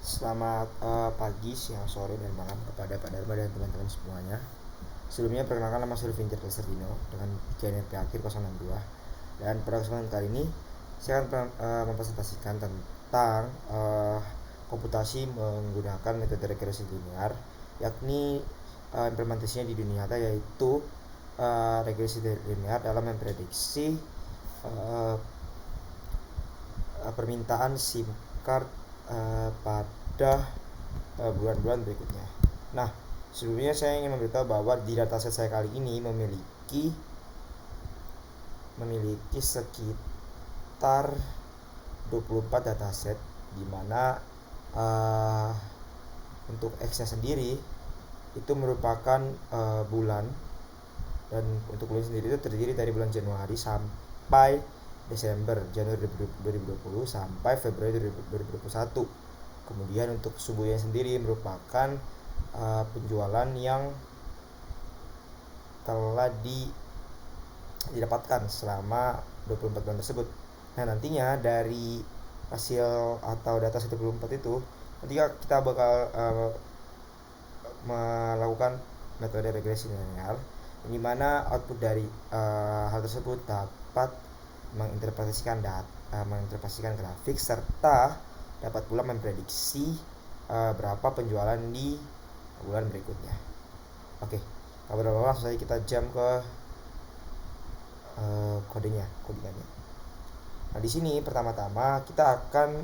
Selamat pagi, siang, sore, dan malam kepada Pak Dharma dan teman-teman semuanya. Sebelumnya perkenalkan, nama saya Vincer Serdino dengan KNP akhir 062. Dan pada kesempatan kali ini saya akan mempresentasikan tentang komputasi menggunakan metode regresi linear, yakni implementasinya di dunia nyata, yaitu regresi linear dalam memprediksi permintaan SIM card pada bulan-bulan berikutnya. Nah, sebelumnya saya ingin memberitahu bahwa di dataset saya kali ini memiliki sekitar 24 dataset, di mana untuk X-nya sendiri itu merupakan bulan, dan untuk bulan sendiri itu terdiri dari bulan Januari sampai Desember, Januari 2020 sampai Februari 2021. Kemudian untuk sumbunya sendiri merupakan penjualan yang telah didapatkan selama 24 bulan tersebut. Nah, nantinya dari hasil atau data 124 itu, ketika kita bakal melakukan metode regresi linear, di mana output dari hal tersebut dapat menginterpretasikan grafik serta dapat pula memprediksi berapa penjualan di bulan berikutnya. Oke, langsung saja kita jump ke kodenya. Nah, di sini pertama-tama kita akan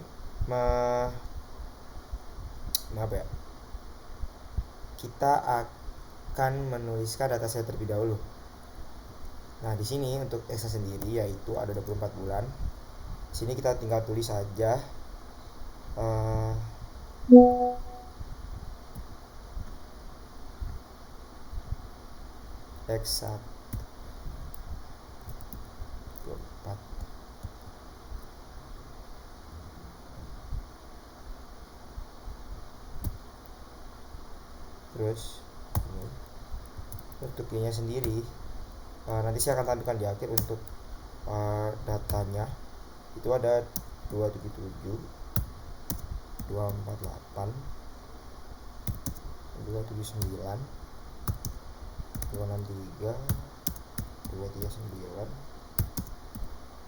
kita akan menuliskan dataset terlebih dahulu. Nah, di sini untuk X sendiri yaitu ada 24 bulan. Di sini kita tinggal tulis saja X1 24. Terus untuk Y-nya sendiri nanti saya akan tampilkan di akhir. Untuk datanya itu ada 277, 248, 279, 263, 239,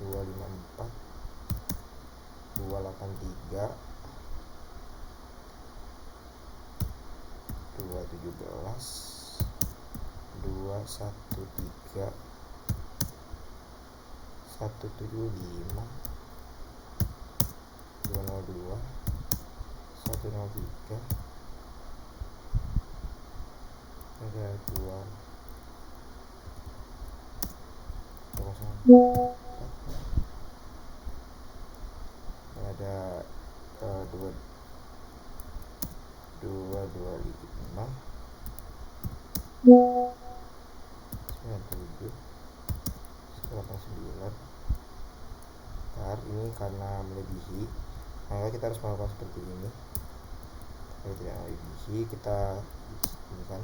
254, 283, 217, 213, 175, 202, 103, ada 2 ada 225, 97, 189. Ini karena melebihi, maka kita harus melakukan seperti ini. Kalau tidak melebihi, kita ini kan.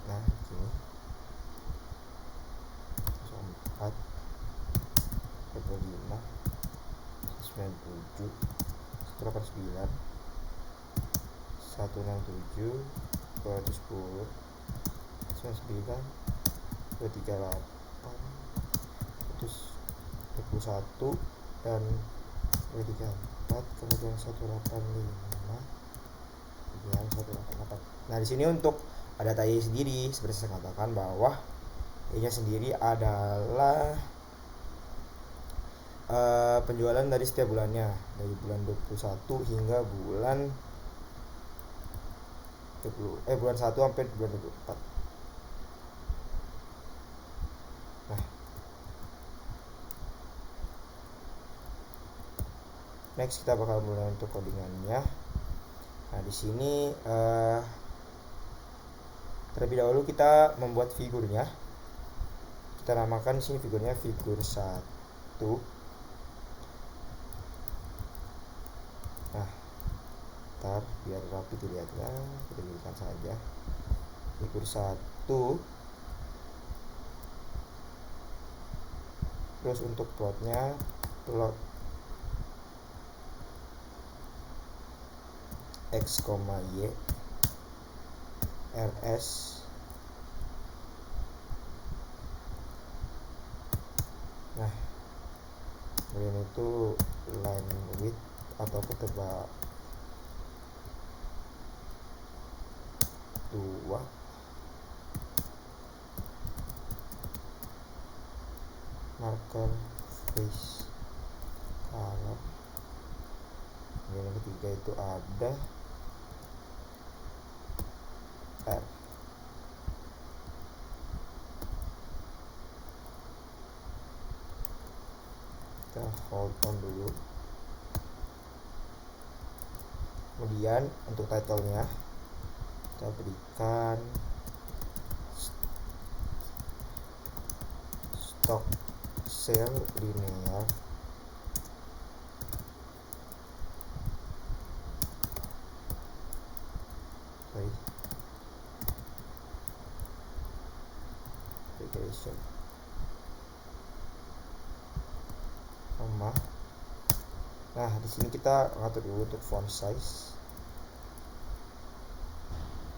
Nah, ini 4, 25, 97, 189, 167, 210, 99, 238, 121, dan 234, kemudian 185, kemudian 188. Nah, di sini untuk data Y sendiri seperti saya katakan bahwa Y-nya sendiri adalah penjualan dari setiap bulannya, dari bulan 21 hingga bulan 1 sampai bulan 24. Nah, next kita bakal mulai untuk codingannya. Nah, di sini terlebih dahulu kita membuat figurnya. Kita namakan di sini figurnya figur 1. Nah, ntar biar rapi dilihatnya, kita jadikan saja figur 1. Terus untuk plotnya, plot x, y rs nah kemudian itu line width atau ketebal 2 marker face color. Kemudian yang ketiga itu ada R. Kita hold on dulu. Kemudian untuk title-nya kita berikan stock sale linear regression sama. Nah, di sini kita ngatur dulu untuk font size.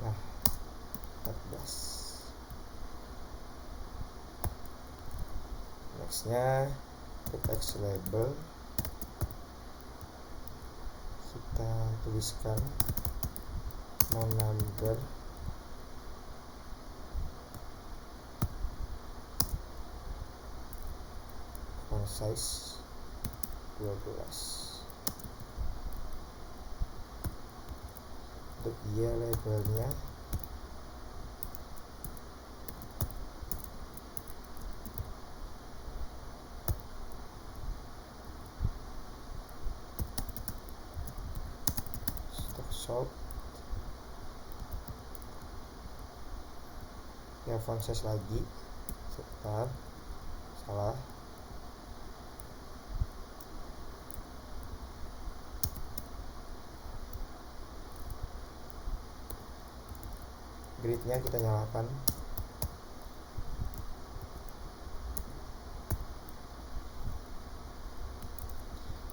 Nah, 14. Nextnya untuk text label kita tuliskan no number font size 12. Untuk year labelnya stock short ya, font size lagi sebentar, salah. Gridnya kita nyalakan.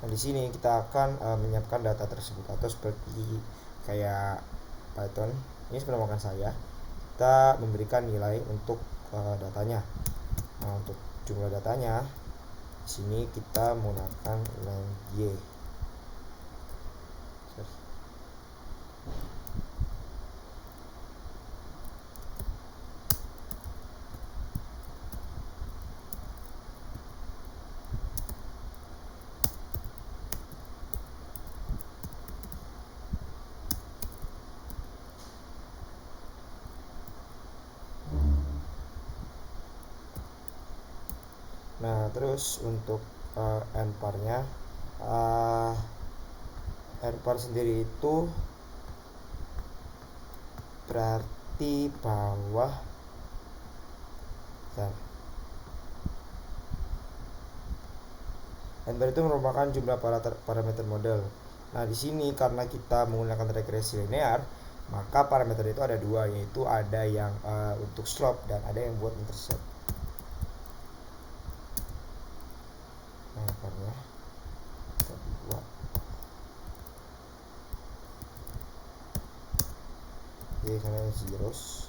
Nah, di sini kita akan menyiapkan data tersebut atau seperti kayak Python. Ini sebenarnya saya. Kita memberikan nilai untuk datanya. Nah, untuk jumlah datanya di sini kita menggunakan len y. Nah, terus untuk nparnya npar sendiri itu berarti bawah npar itu merupakan jumlah parameter model. Nah, di sini karena kita menggunakan regresi linear, maka parameter itu ada dua, yaitu ada yang untuk slope dan ada yang buat intercept. Nah, karena kita buat G karena zeros.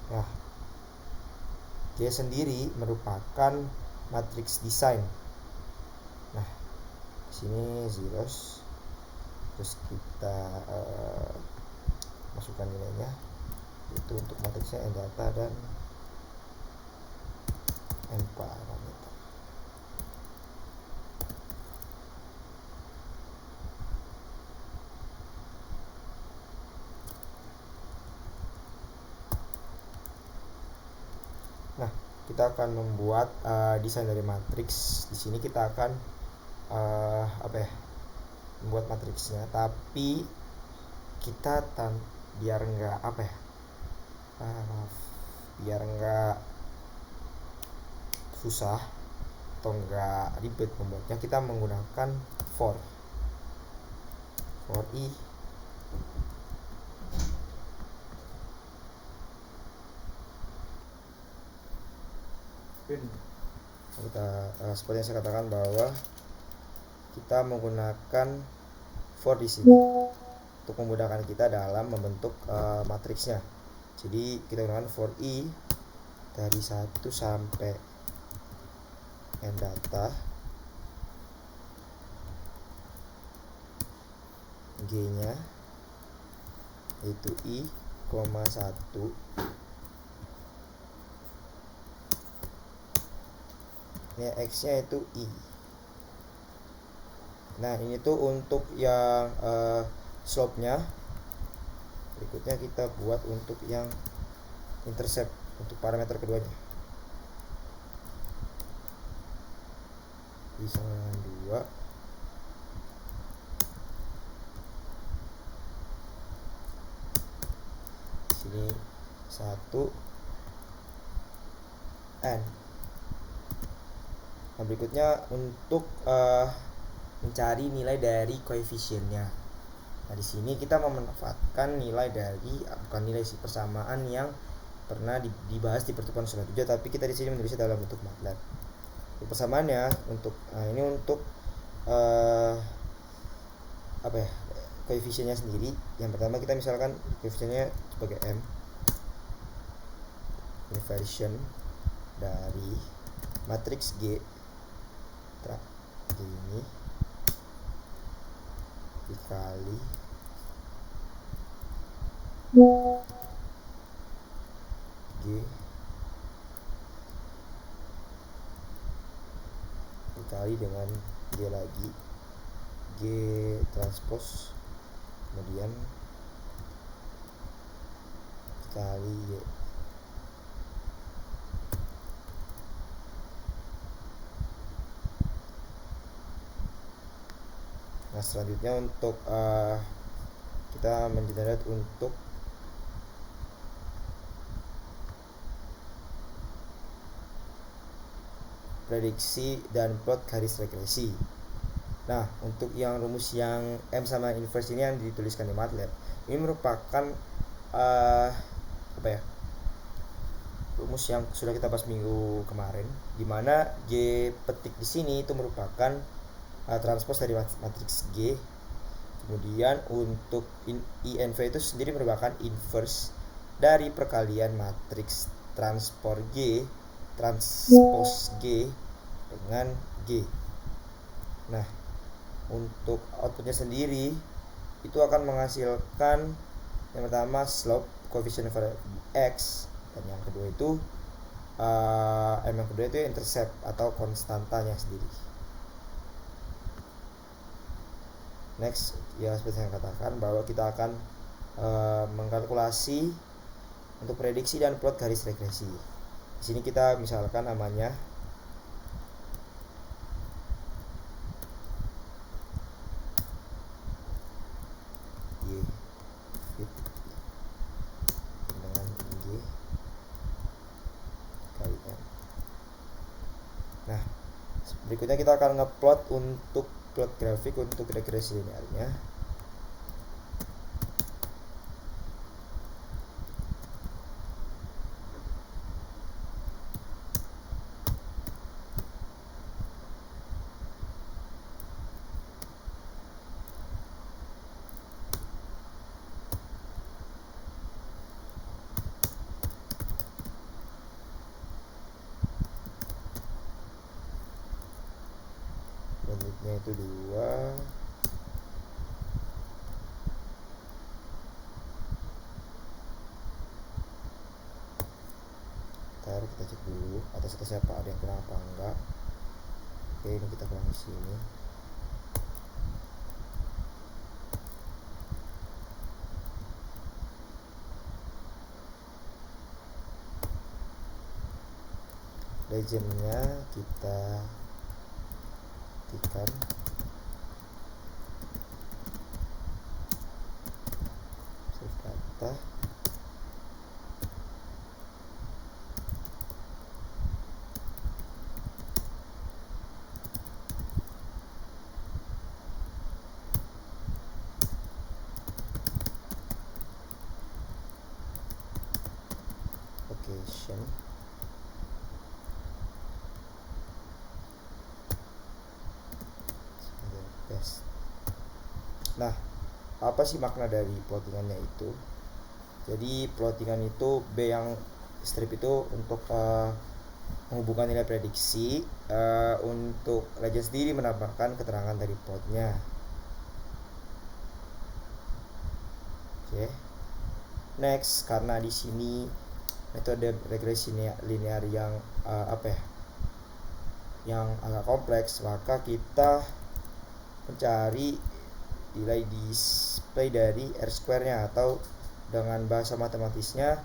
Nah, G sendiri merupakan matriks desain. Nah, di sini zeros, terus kita masukkan nilainya, itu untuk matriksnya ndata dan nparameter. Nah, kita akan membuat desain dari matriks. Di sini kita akan membuat matriksnya, tapi kita biar enggak biar enggak susah atau enggak ribet membuatnya, kita menggunakan for i kita seperti yang saya katakan bahwa kita menggunakan for di sini. untuk memudahkan kita dalam membentuk matriksnya. Jadi kita gunakan for i dari 1 sampai n data, g-nya yaitu i, 1, ini x-nya itu i. Nah ini tuh untuk yang slope-nya. Berikutnya kita buat untuk yang intercept untuk parameter keduanya. Bisa dengan 2. Sini 1 n. Nah berikutnya untuk mencari nilai dari koefisiennya. Nah di sini kita memanfaatkan nilai dari bukan nilai sih, persamaan yang pernah dibahas di pertemuan 7, tapi kita di sini menulisnya dalam bentuk MATLAB. Persamaannya untuk ini untuk koefisiennya sendiri. Yang pertama kita misalkan koefisiennya sebagai m, inversion dari matriks G ini dikali G dikali dengan G lagi, G transpose, kemudian dikali Y. Nah selanjutnya untuk kita mengenerate untuk prediksi dan plot garis regresi. Nah untuk yang rumus yang M sama inverse ini yang dituliskan di MATLAB, ini merupakan rumus yang sudah kita bahas minggu kemarin, dimana G petik di sini itu merupakan transpose dari matriks G. Kemudian untuk INV itu sendiri merupakan inverse dari perkalian matriks transpose G dengan G. Nah untuk outputnya sendiri itu akan menghasilkan yang pertama slope, coefficient x, dan yang kedua itu intercept atau konstantanya sendiri. Next, ya seperti yang saya katakan bahwa kita akan mengkalkulasi untuk prediksi dan plot garis regresi. Di sini kita misalkan namanya Y fit dengan G kali M. Nah, berikutnya kita akan ngeplot untuk plot grafik untuk regresi linearnya. Bentuknya itu 2. Ntar kita cek dulu atas-atasnya apa, ada yang kurang apa enggak. Oke, ini kita kurang di sini. Legendnya kita ketikkan save data. Location. Nah apa sih makna dari plottingannya itu. Jadi plottingan itu B yang strip itu untuk menghubungkan nilai prediksi, untuk legend sendiri menambahkan keterangan dari plotnya. Oke. Next, karena di sini metode regresi linear yang yang agak kompleks, maka kita mencari nilai display dari R square-nya, atau dengan bahasa matematisnya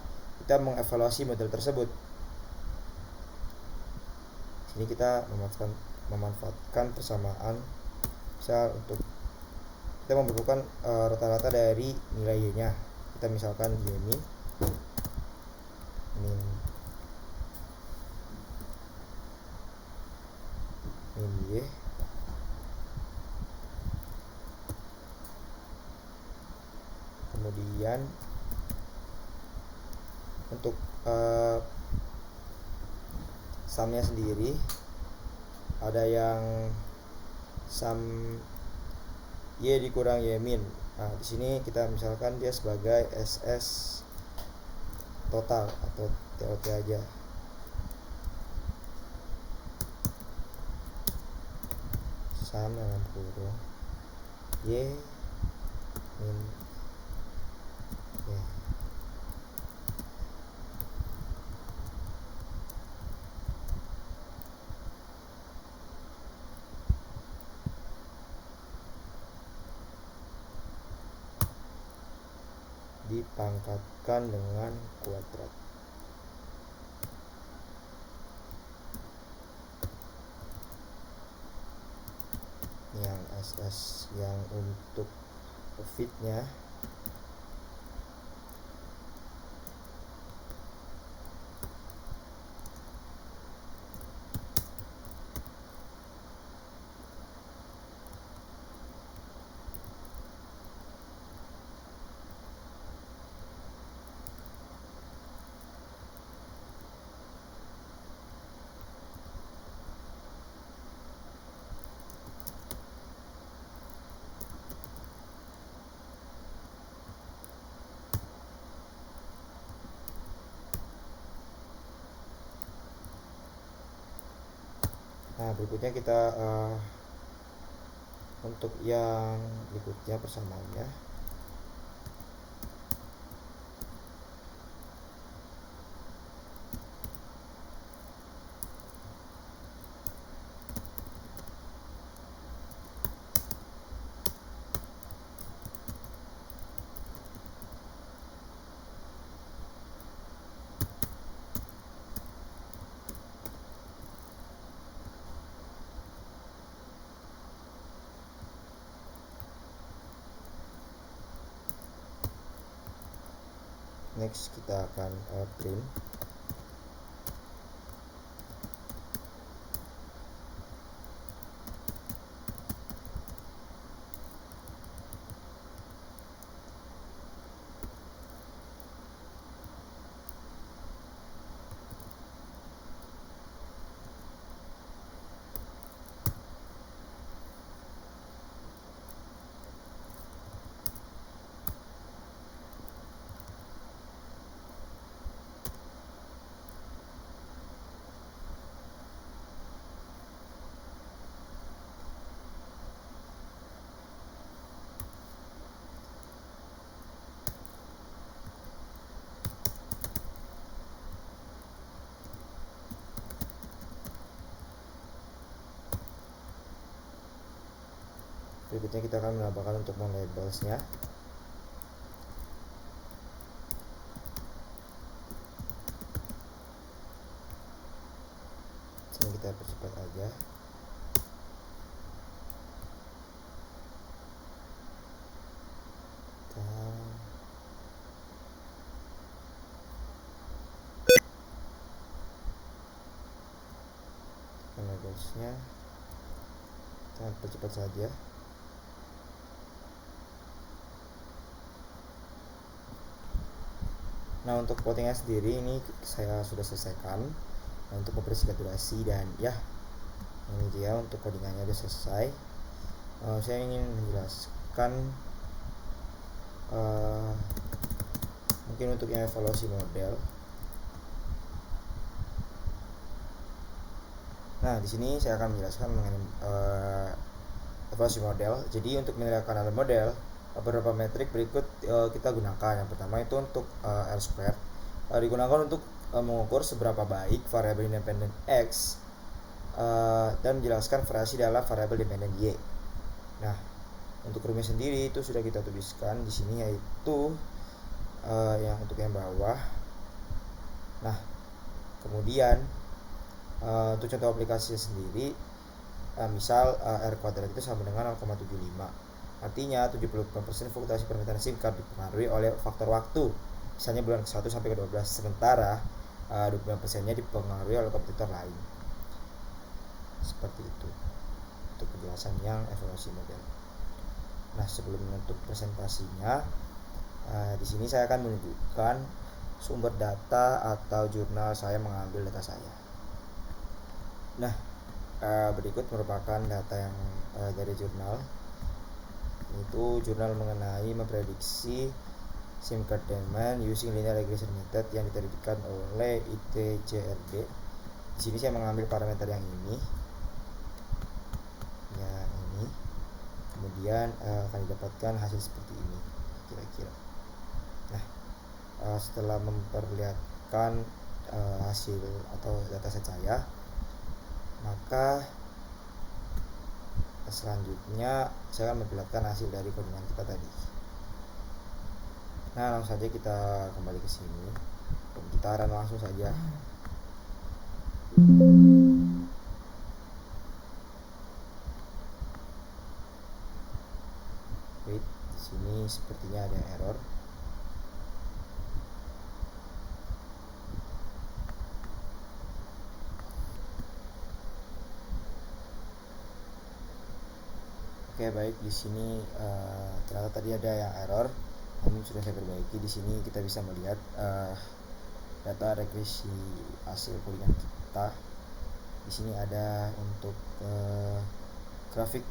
kita mengevaluasi model tersebut. Sini kita memanfaatkan persamaan misal untuk kita membutuhkan rata-rata dari nilai y-nya. Kita misalkan y min y, kemudian untuk sumnya sendiri ada yang sum y dikurang y min. Nah, di sini kita misalkan dia sebagai SS total atau TOT aja. Sum dalam kurung y min y. Dipangkatkan dengan kuadrat. Yang SS yang untuk fitnya Nah, berikutnya kita untuk yang berikutnya persamaannya next kita akan print. Berikutnya kita akan menambahkan untuk labelsnya. Sini kita percepat aja. Labelsnya kita percepat saja. Nah, untuk plottingnya sendiri ini saya sudah selesaikan. Nah, untuk mempersingkat durasi dan ya ini dia untuk codingannya sudah selesai. Saya ingin menjelaskan mungkin untuk yang evaluasi model. Nah, di sini saya akan menjelaskan mengenai evaluasi model. Jadi untuk menilai kanal model, beberapa metrik berikut kita gunakan. Yang pertama itu untuk R-squared, digunakan untuk mengukur seberapa baik variabel independen X dan menjelaskan variasi dalam variabel dependen Y. Nah, untuk rumus sendiri itu sudah kita tuliskan di sini, yaitu yang untuk yang bawah. Nah, kemudian untuk contoh aplikasi sendiri, misal R kuadrat itu sama dengan 0,75. Artinya 75% fluktuasi permintaan SIM card dipengaruhi oleh faktor waktu, misalnya bulan ke-1 sampai ke-12, sementara 25%-nya dipengaruhi oleh kompetitor lain. Seperti itu untuk penjelasan yang evaluasi model. Nah, sebelum menutup presentasinya, di sini saya akan menunjukkan sumber data atau jurnal saya mengambil data saya. Nah, berikut merupakan data yang dari jurnal. Itu jurnal mengenai memprediksi SIM card demand using linear regression method yang diterbitkan oleh ITJRD. Di sini saya mengambil parameter yang ini. Kemudian akan didapatkan hasil seperti ini kira-kira. Nah, setelah memperlihatkan hasil atau data saya, maka selanjutnya saya akan memperlihatkan hasil dari codingan kita tadi. Nah, langsung saja kita kembali ke sini. Kita run langsung saja. Wait, di sini sepertinya ada error. Oke, baik, di sini ternyata tadi ada yang error, namun sudah saya perbaiki. Di sini kita bisa melihat data regresi hasil codingan kita. Di sini ada untuk grafik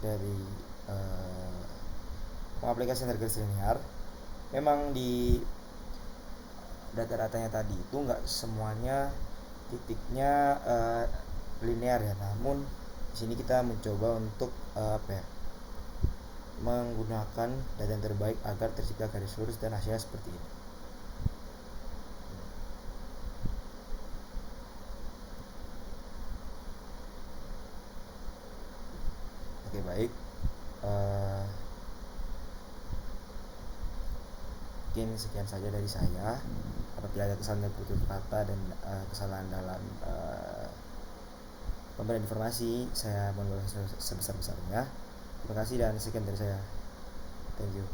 dari pengaplikasian regresi linear. Memang di data-datanya tadi itu nggak semuanya titiknya linear ya, namun di sini kita mencoba untuk menggunakan data yang terbaik agar tercipta garis lurus dan hasilnya seperti ini. Oke, baik. Mungkin sekian saja dari saya. Apabila ada kesalahan tutur kata dan kesalahan dalam pemberian informasi, saya mohon maaf sebesar-besarnya. Terima kasih dan sekian dari saya. Thank you.